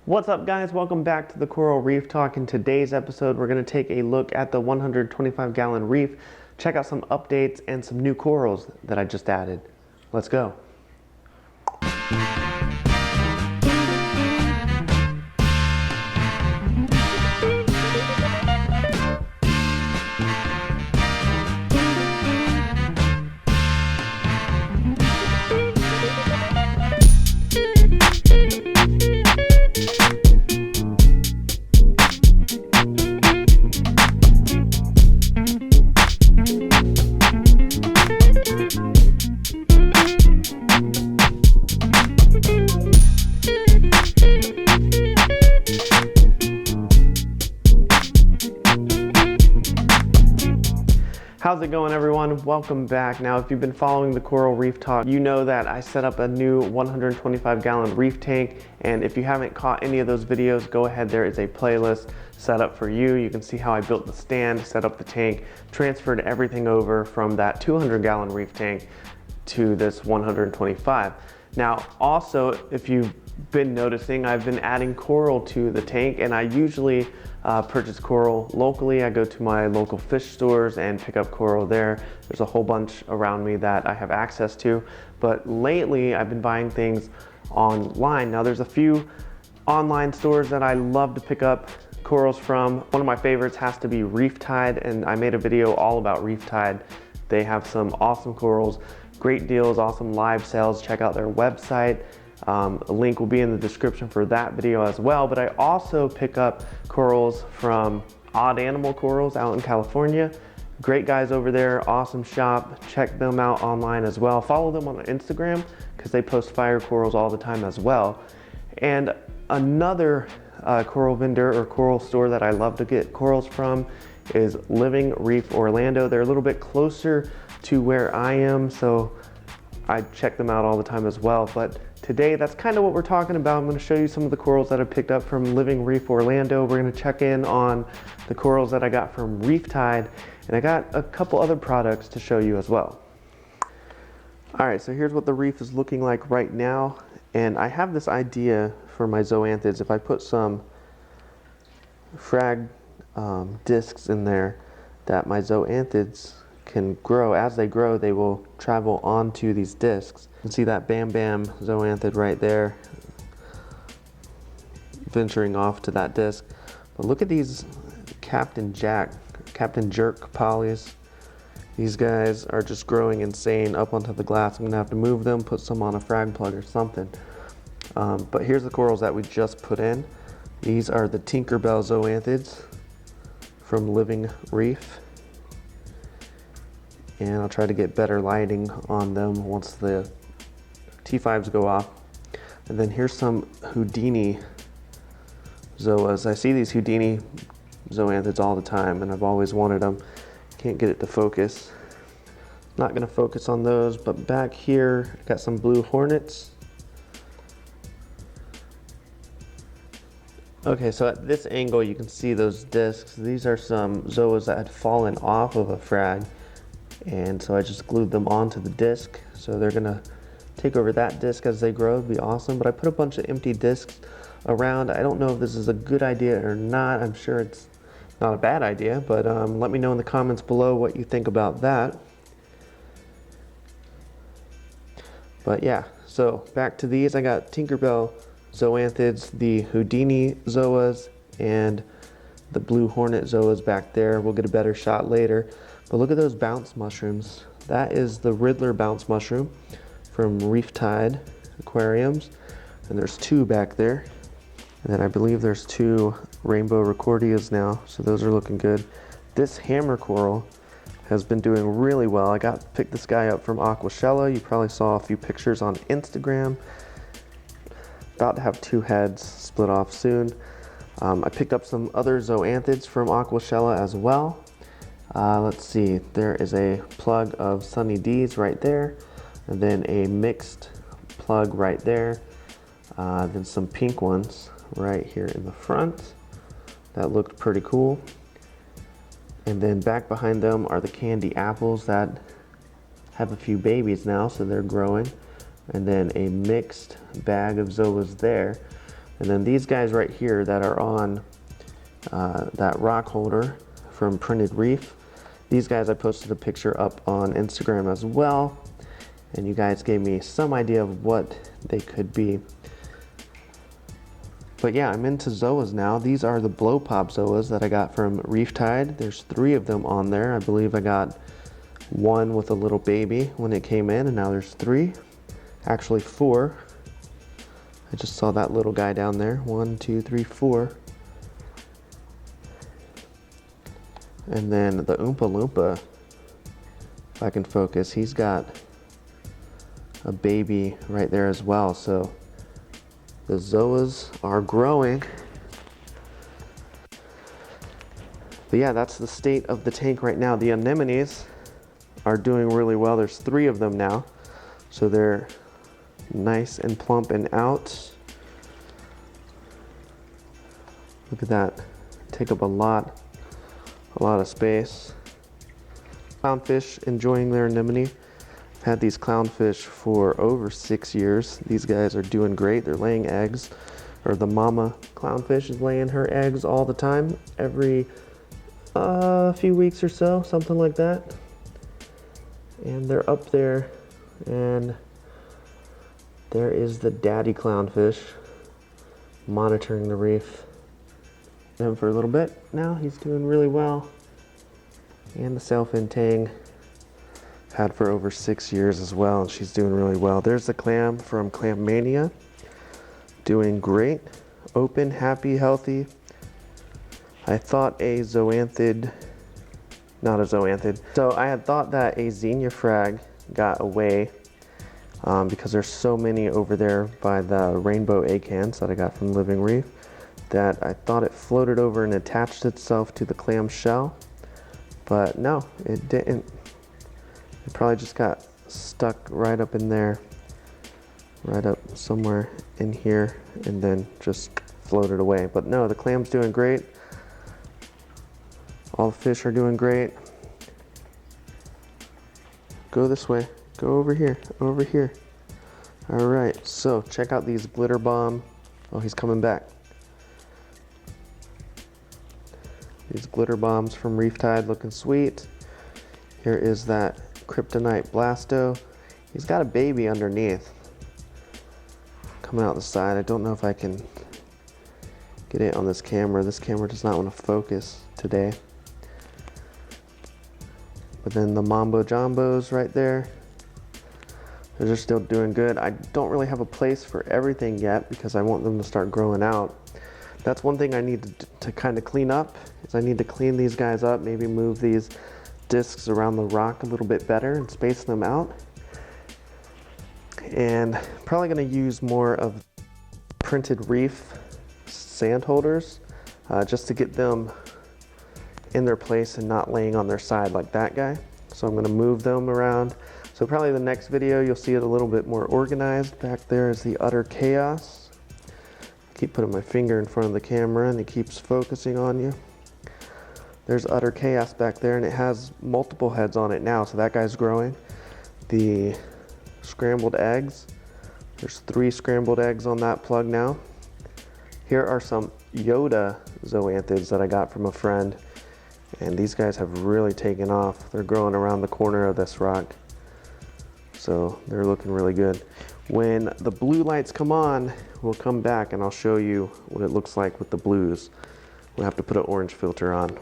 What's up, guys? Welcome back to the Coral Reef Talk. In today's episode, we're going to take a look at the 125-gallon reef, check out some updates and some new corals that I just added. Let's go. How's it going, everyone? Welcome back. Now, if you've been following the Coral Reef Talk, you know that I set up a new 125-gallon reef tank, and if you haven't caught any of those videos, go ahead. There is a playlist set up for you. You can see how I built the stand, set up the tank, transferred everything over from that 200-gallon reef tank to this 125. Now, also, if you've been noticing, I've been adding coral to the tank, and I usually purchase coral locally. I go to my local fish stores and pick up coral there. There's a whole bunch around me that I have access to, but lately I've been buying things online. Now, there's a few online stores that I love to pick up corals from. One of my favorites has to be ReefTide, and I made a video all about ReefTide. They have some awesome corals, great deals, awesome live sales. Check out their website. A link will be in the description for that video as well, but I also pick up corals from Odd Animal Corals out in California. Great guys over there, awesome shop. Check them out online as well. Follow them on Instagram because they post fire corals all the time as well. And another coral vendor or coral store that I love to get corals from is Living Reef Orlando. They're a little bit closer to where I am, so I check them out all the time as well. But today, that's kind of what we're talking about. I'm going to show you some of the corals that I picked up from Living Reef Orlando. We're going to check in on the corals that I got from ReefTide, and I got a couple other products to show you as well. All right, so here's what the reef is looking like right now, and I have this idea for my zoanthids. If I put some frag discs in there, that my zoanthids can grow. As they grow, they will travel onto these discs. You can see that Bam Bam zoanthid right there venturing off to that disc. But look at these Captain Jerk polys. These guys are just growing insane up onto the glass. I'm gonna have to move them, put some on a frag plug or something. But here's the corals that we just put in. These are the Tinkerbell zoanthids from Living Reef. And I'll try to get better lighting on them once the T5s go off. And then here's some Houdini zoas. I see these Houdini zoanthids all the time, and I've always wanted them. Can't get it to focus. Not gonna focus on those, but back here, I got some blue hornets. Okay, so at this angle, you can see those discs. These are some zoas that had fallen off of a frag, and so I just glued them onto the disc. So they're gonna take over that disc as they grow. It'd be awesome. But I put a bunch of empty discs around. I don't know if this is a good idea or not. I'm sure it's not a bad idea, but let me know in the comments below what you think about that. But yeah, so back to these. I got Tinkerbell zoanthids, the Houdini zoas, and the blue hornet zoas back there. We'll get a better shot later. But look at those bounce mushrooms. That is the Riddler bounce mushroom from ReefTide aquariums. And there's two back there. And then I believe there's two rainbow recordias now. So those are looking good. This hammer coral has been doing really well. I picked this guy up from Aquashella. You probably saw a few pictures on Instagram. About to have two heads split off soon. I picked up some other zoanthids from Aquashella as well. Let's see, there is a plug of Sunny D's right there, and then a mixed plug right there, then some pink ones right here in the front. That looked pretty cool. And then back behind them are the candy apples that have a few babies now, so they're growing. And then a mixed bag of zoas there. And then these guys right here that are on that rock holder from Printed Reef, these guys I posted a picture up on Instagram as well, and you guys gave me some idea of what they could be. But yeah, I'm into zoas now. These are the blow pop zoas that I got from ReefTide. There's 3 of them on there. I believe I got 1 with a little baby when it came in, and now there's 3. Actually 4. I just saw that little guy down there. 1, 2, 3, 4. And then the Oompa Loompa, if I can focus, he's got a baby right there as well. So the zoas are growing. But yeah, that's the state of the tank right now. The anemones are doing really well. There's 3 of them now. So they're nice and plump and out. Look at that. Take up a lot of space. Clownfish enjoying their anemone. I've had these clownfish for over 6 years. These guys are doing great. They're laying eggs, or the mama clownfish is laying her eggs all the time, every few weeks or so, something like that. And they're up there, and there is the daddy clownfish monitoring the reef. Him for a little bit now. He's doing really well. And the sailfin tang, had for over 6 years as well, and she's doing really well. There's the clam from Clam Mania, doing great. Open, happy, healthy. I thought a zoanthid, not a zoanthid. So I had thought that a xenia frag got away because there's so many over there by the rainbow acants that I got from Living Reef, that I thought it floated over and attached itself to the clam shell, but no, it didn't. It probably just got stuck right up in there, right up somewhere in here, and then just floated away. But no, the clam's doing great. All the fish are doing great. Go this way, go over here, over here. All right, so check out these glitter bomb. Oh, he's coming back. These glitter bombs from ReefTide looking sweet. Here is that kryptonite blasto. He's got a baby underneath coming out the side. I don't know if I can get it on this camera. This camera does not want to focus today. But then the mambo jambos right there, they're still doing good. I don't really have a place for everything yet because I want them to start growing out. That's one thing I need to kind of clean up, is I need to clean these guys up, maybe move these discs around the rock a little bit better and space them out. And probably gonna use more of Printed Reef sand holders just to get them in their place and not laying on their side like that guy. So I'm gonna move them around. So probably the next video you'll see it a little bit more organized. Back there is the utter chaos. I keep putting my finger in front of the camera and it keeps focusing on you. There's utter chaos back there, and it has multiple heads on it now, so that guy's growing. The scrambled eggs, there's 3 scrambled eggs on that plug now. Here are some Yoda zoanthids that I got from a friend, and these guys have really taken off. They're growing around the corner of this rock, so they're looking really good. When the blue lights come on, we'll come back and I'll show you what it looks like with the blues. We'll have to put an orange filter on.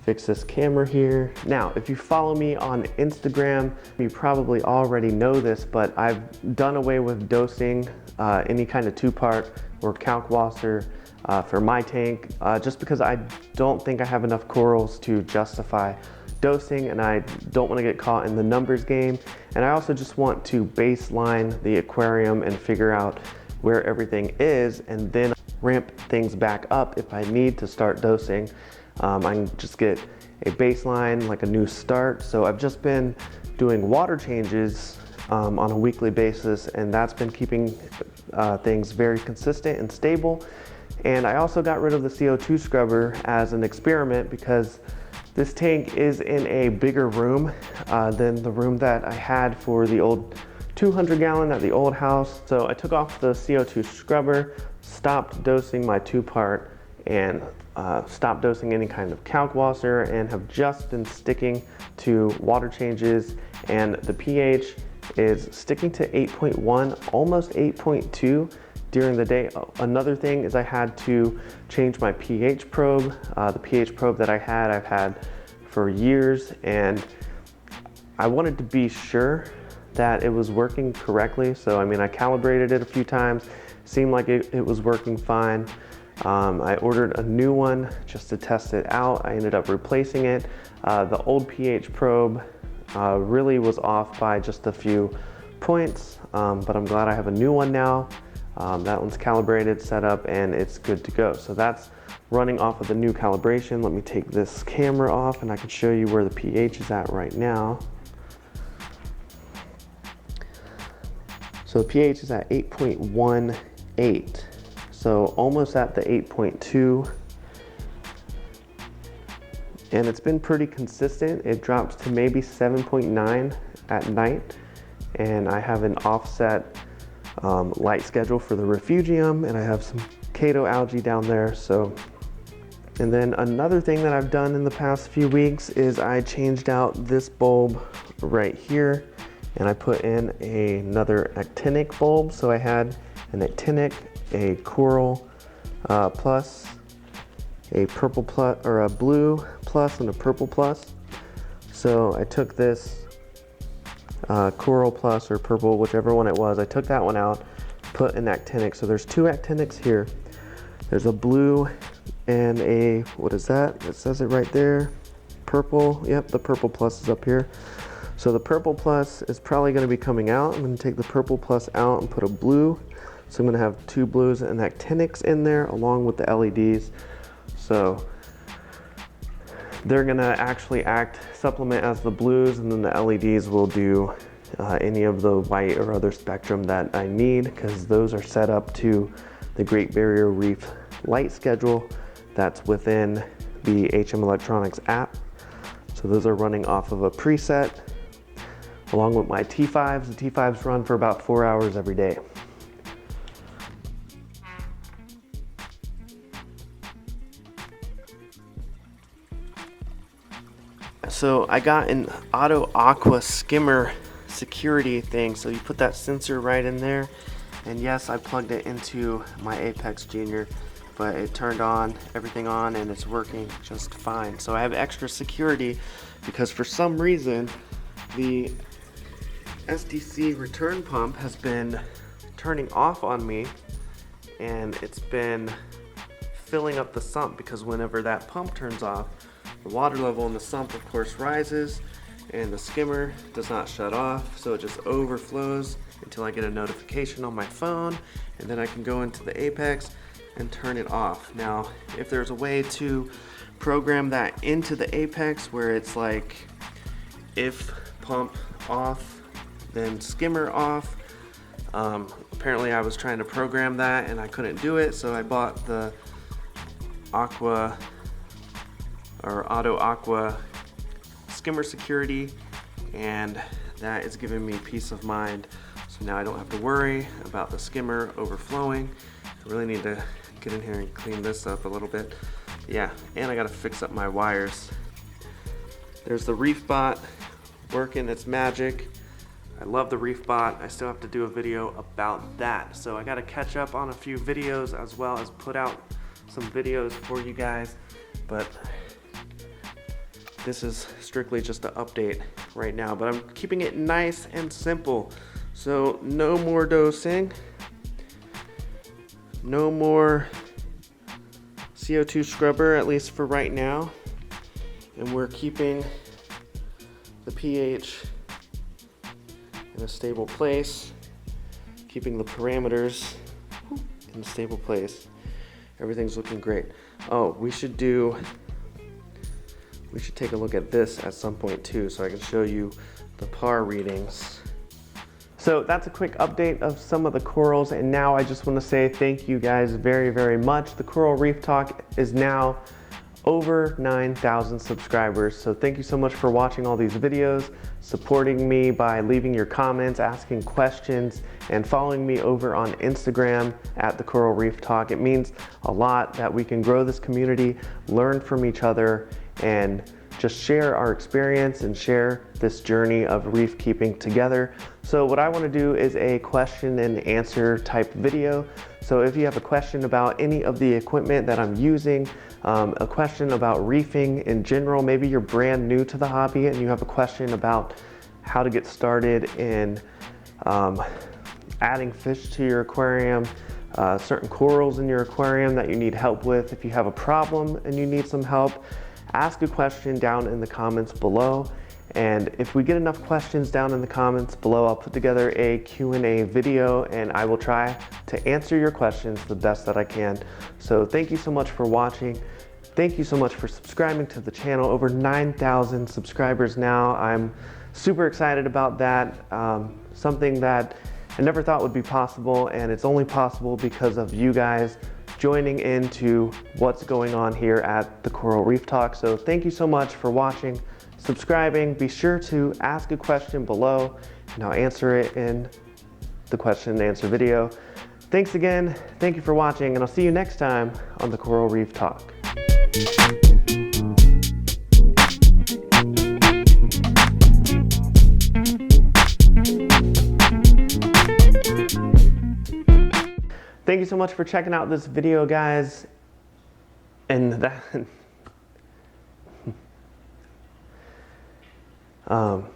Fix this camera here. Now, if you follow me on Instagram, you probably already know this, but I've done away with dosing any kind of 2-part or kalkwasser for my tank, just because I don't think I have enough corals to justify dosing, and I don't want to get caught in the numbers game. And I also just want to baseline the aquarium and figure out where everything is, and then ramp things back up if I need to start dosing. I can just get a baseline, like a new start. So I've just been doing water changes on a weekly basis, and that's been keeping things very consistent and stable. And I also got rid of the CO2 scrubber as an experiment, because this tank is in a bigger room than the room that I had for the old 200 gallon at the old house. So I took off the CO2 scrubber, stopped dosing my 2-part, and stopped dosing any kind of kalkwasser, and have just been sticking to water changes, and the pH is sticking to 8.1, almost 8.2 during the day. Another thing is I had to change my pH probe. The pH probe that I've had for years, and I wanted to be sure that it was working correctly. So I mean, I calibrated it a few times, seemed like it was working fine. I ordered a new one just to test it out. I ended up replacing it. The old pH probe really was off by just a few points, but I'm glad I have a new one now. That one's calibrated, set up, and it's good to go. So that's running off of the new calibration. Let me take this camera off and I can show you where the pH is at right now. So the pH is at 8.18. So almost at the 8.2. And it's been pretty consistent. It drops to maybe 7.9 at night. And I have an offset light schedule for the refugium, and I have some Cato algae down there. So, and then another thing that I've done in the past few weeks is I changed out this bulb right here, and I put in another actinic bulb. So I had an actinic, a coral plus, a purple plus, or a blue plus, and a purple plus. So I took this coral plus or purple, whichever one it was, I took that one out, put an actinic. So there's 2 actinics here. There's a blue and a, what is that? It says it right there. Purple. Yep, the purple plus is up here. So the purple plus is probably going to be coming out. I'm going to take the purple plus out and put a blue. So I'm going to have 2 blues and actinics in there along with the LEDs. So they're going to actually supplement as the blues, and then the LEDs will do any of the white or other spectrum that I need, because those are set up to the Great Barrier Reef light schedule that's within the HM Electronics app. So those are running off of a preset along with my T5s. The T5s run for about 4 hours every day. So I got an Auto Aqua skimmer security thing. So you put that sensor right in there, and yes, I plugged it into my Apex Junior, but it turned everything on, and it's working just fine. So I have extra security because for some reason the SDC return pump has been turning off on me, and it's been filling up the sump, because whenever that pump turns off, the water level in the sump of course rises, and the skimmer does not shut off, so it just overflows until I get a notification on my phone, and then I can go into the Apex and turn it off. Now, if there's a way to program that into the Apex where it's like, if pump off, then skimmer off. Apparently I was trying to program that and I couldn't do it, so I bought the Aqua or Auto Aqua skimmer security, and that is giving me peace of mind. So now I don't have to worry about the skimmer overflowing. I really need to get in here and clean this up a little bit. Yeah, and I gotta fix up my wires. There's the ReefBot working its magic. I love the ReefBot. I still have to do a video about that. So I gotta catch up on a few videos, as well as put out some videos for you guys. But this is strictly just an update right now, but I'm keeping it nice and simple. So no more dosing, no more CO2 scrubber, at least for right now. And we're keeping the pH in a stable place, keeping the parameters in a stable place. Everything's looking great. Oh, we should take a look at this at some point too, so I can show you the PAR readings. So that's a quick update of some of the corals, and now I just want to say thank you guys very, very much. The Coral Reef Talk is now over 9,000 subscribers, so thank you so much for watching all these videos, supporting me by leaving your comments, asking questions, and following me over on Instagram at TheCoralReefTalk. It means a lot that we can grow this community, learn from each other, and just share our experience and share this journey of reef keeping together. So what I want to do is a question and answer type video. So if you have a question about any of the equipment that I'm using, a question about reefing in general, maybe you're brand new to the hobby and you have a question about how to get started in adding fish to your aquarium, certain corals in your aquarium that you need help with. If you have a problem and you need some help, ask a question down in the comments below. And if we get enough questions down in the comments below, I'll put together a Q&A video and I will try to answer your questions the best that I can. So thank you so much for watching. Thank you so much for subscribing to the channel. Over 9,000 subscribers now. I'm super excited about that. Something that I never thought would be possible, and it's only possible because of you guys joining into what's going on here at the Coral Reef Talk. So thank you so much for watching, subscribing. Be sure to ask a question below and I'll answer it in the question and answer video. Thanks again, thank you for watching, and I'll see you next time on the Coral Reef Talk. Thank you so much for checking out this video, guys. And that